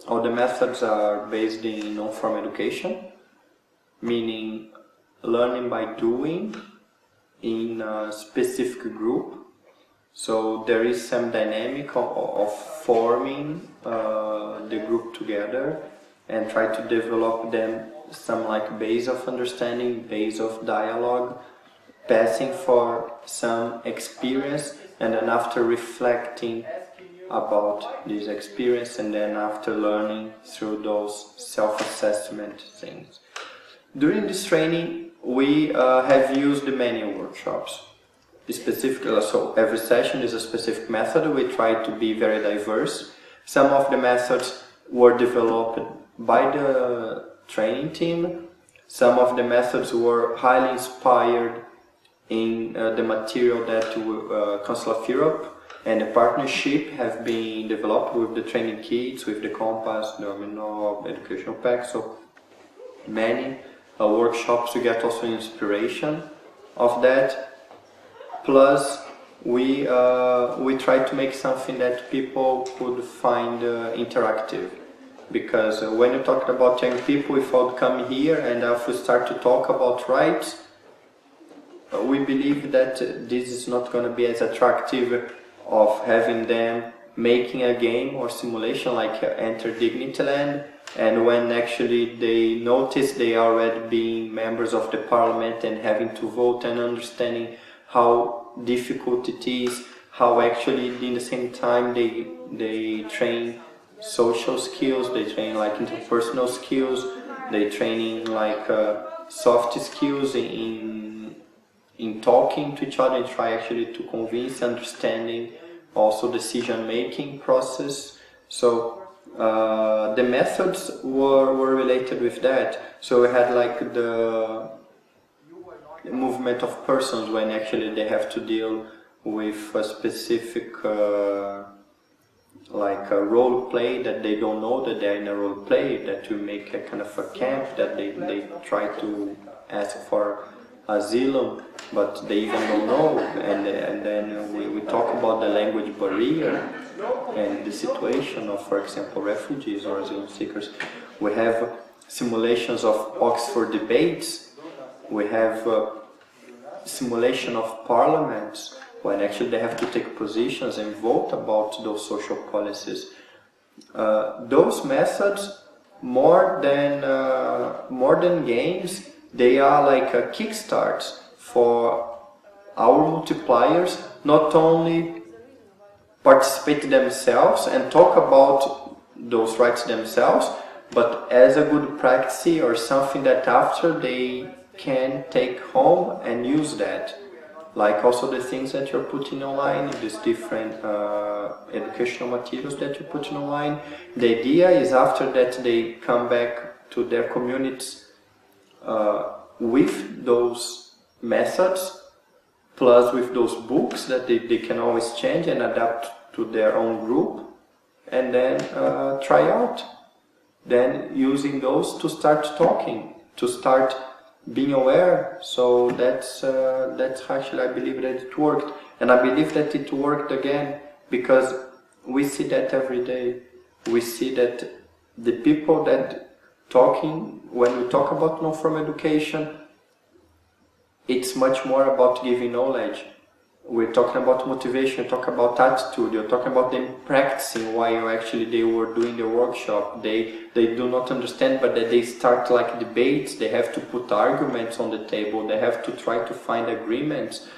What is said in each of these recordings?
all the methods are based in non-formal education, meaning learning by doing in a specific group. So there is some dynamic of forming the group together and try to develop them some like base of understanding, base of dialogue, passing for some experience, and then after reflecting about this experience, and then after learning through those self-assessment things. During this training we have used many workshops. Specifically, so every session is a specific method. We try to be very diverse. Some of the methods were developed by the training team. Some of the methods were highly inspired in the material that Council of Europe and the partnership have been developed with the training kits, with the Compass, the Domino, educational pack. So many workshops to get also inspiration of that. Plus, we try to make something that people could find interactive. Because when you talk about young people, if I come here and if we start to talk about rights, we believe that this is not going to be as attractive of having them making a game or simulation like Enter Dignityland, and when actually they notice they are already being members of the parliament and having to vote and understanding how difficult it is, how actually in the same time they train social skills, they train like interpersonal skills, they training like soft skills in talking to each other and try actually to convince, understanding, also decision-making process. So the methods were related with that. So we had like the movement of persons when actually they have to deal with a specific like a role play that they don't know that they're in a role play, that you make a kind of a camp, that they try to ask for asylum, but they even don't know, and then we talk about the language barrier and the situation of, for example, refugees or asylum seekers. We have simulations of Oxford debates, we have simulation of parliaments, when actually they have to take positions and vote about those social policies. Those methods, more than games, they are like a kickstart for our multipliers, not only participate themselves and talk about those rights themselves, but as a good practice or something that after they can take home and use that. Like also the things that you're putting online, these different educational materials that you're putting online. The idea is after that they come back to their communities with those methods, plus with those books that they can always change and adapt to their own group, and then try out. Then using those to start talking, to start being aware. So that's actually, I believe that it worked, and I believe that it worked again because we see that every day. We see that the people that talking, when we talk about non-formal education, it's much more about giving knowledge. We're talking about motivation, we talk about attitude, you're talking about them practicing while actually they were doing the workshop. They do not understand, but that they start like debates, they have to put arguments on the table, they have to try to find agreements.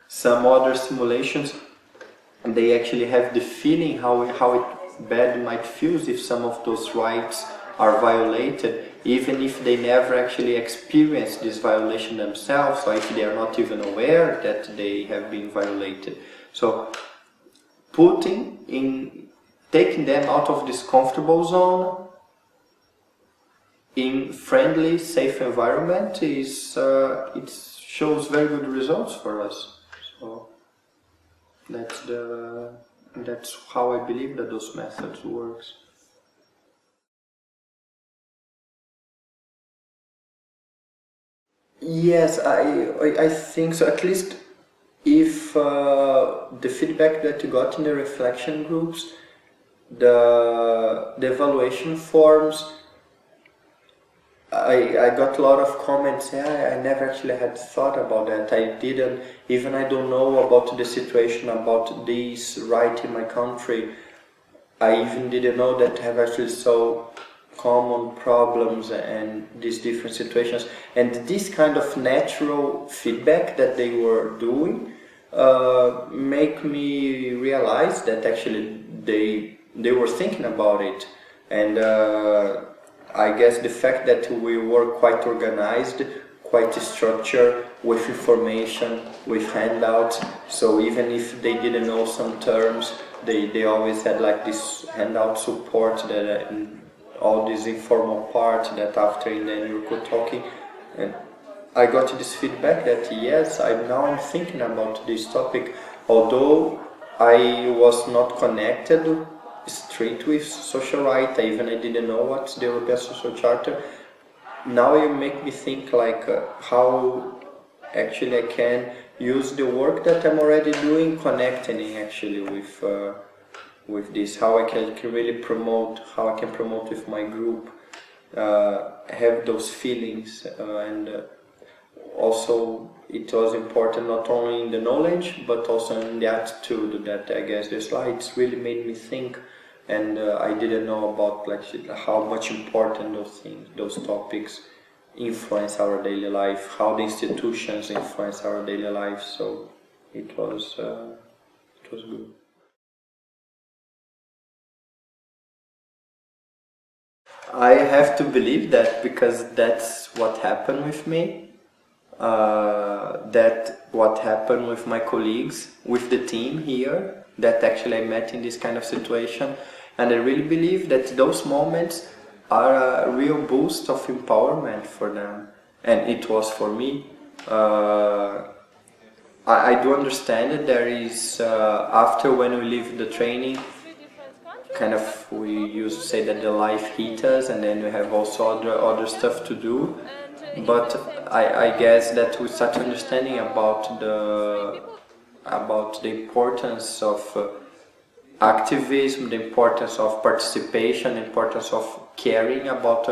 Some other simulations, they actually have the feeling how bad it might feel if some of those rights are violated, even if they never actually experience this violation themselves, or if they are not even aware that they have been violated. So taking them out of this comfortable zone in friendly, safe environment is it shows very good results for us. So that's how I believe that those methods works. Yes, I think so. At least if the feedback that you got in the reflection groups, the evaluation forms, I got a lot of comments. Yeah, I never actually had thought about that. I didn't even, I don't know about the situation about this right in my country. I even didn't know that have actually so common problems and these different situations, and this kind of natural feedback that they were doing make me realize that actually they were thinking about it. And I guess the fact that we were quite organized, quite structured, with information, with handouts, so even if they didn't know some terms, they always had like this handout support, that all this informal part that after and then you could talking. And I got this feedback that yes, I'm thinking about this topic, although I was not connected straight with social right, I didn't know what's the European Social Charter. Now you make me think like how actually I can use the work that I'm already doing, connecting actually with this, how I can really promote, how I can promote with my group, have those feelings, and also it was important not only in the knowledge but also in the attitude, that I guess the slides really made me think. And I didn't know about like how much important those things, those topics influence our daily life, how the institutions influence our daily life. So it was good. I have to believe that, because that's what happened with me. That what happened with my colleagues, with the team here, that actually I met in this kind of situation. And I really believe that those moments are a real boost of empowerment for them. And it was for me. I do understand that there is, after when we leave the training, kind of, we used to say that the life hit us, and then we have also other stuff to do. But I guess that we start understanding about the importance of activism, the importance of participation, the importance of caring about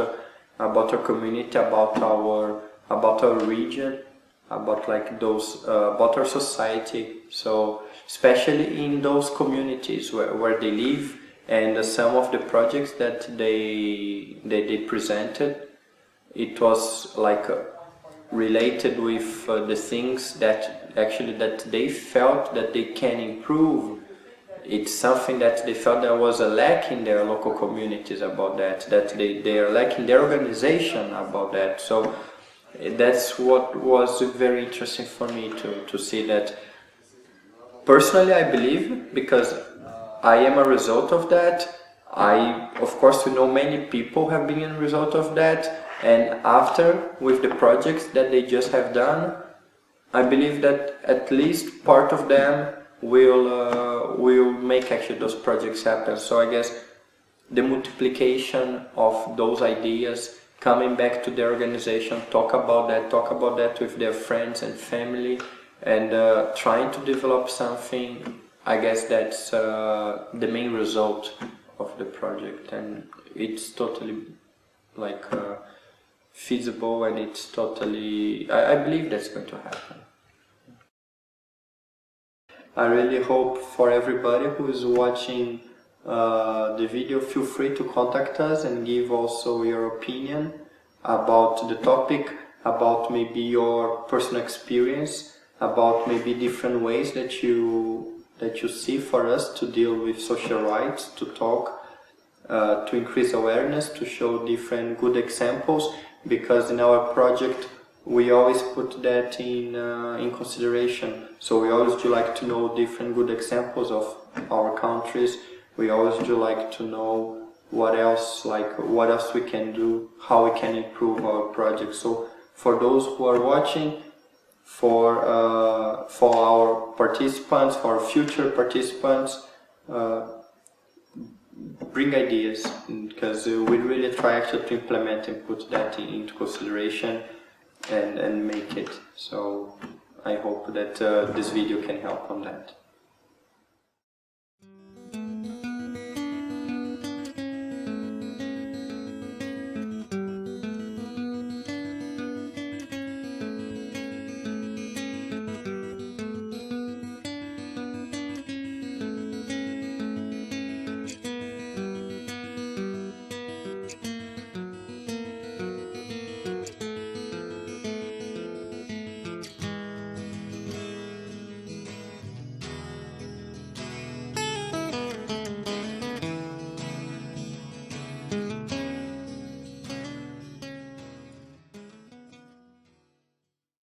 our community, about our region, about like those about our society. So especially in those communities where they live, and some of the projects that they presented, it was like related with the things that actually that they felt that they can improve. It's something that they felt there was a lack in their local communities about that they are lacking their organization about that. So that's what was very interesting for me to see that. Personally, I believe, because I am a result of that. Of course, we know many people have been a result of that, and after, with the projects that they just have done, I believe that at least part of them will make actually those projects happen. So I guess the multiplication of those ideas, coming back to the organization, talk about that with their friends and family, and trying to develop something. I guess that's the main result of the project, and it's totally like feasible, and it's totally, I believe that's going to happen. I really hope for everybody who is watching the video, feel free to contact us and give also your opinion about the topic, about maybe your personal experience, about maybe different ways that you see for us to deal with social rights, to talk, to increase awareness, to show different good examples, because in our project we always put that in consideration. So we always do like to know different good examples of our countries. We always do like to know what else we can do, how we can improve our project. So for those who are watching, for our participants, for our future participants, bring ideas, because we really try actually to implement and put that into consideration and make it. So I hope that this video can help on that.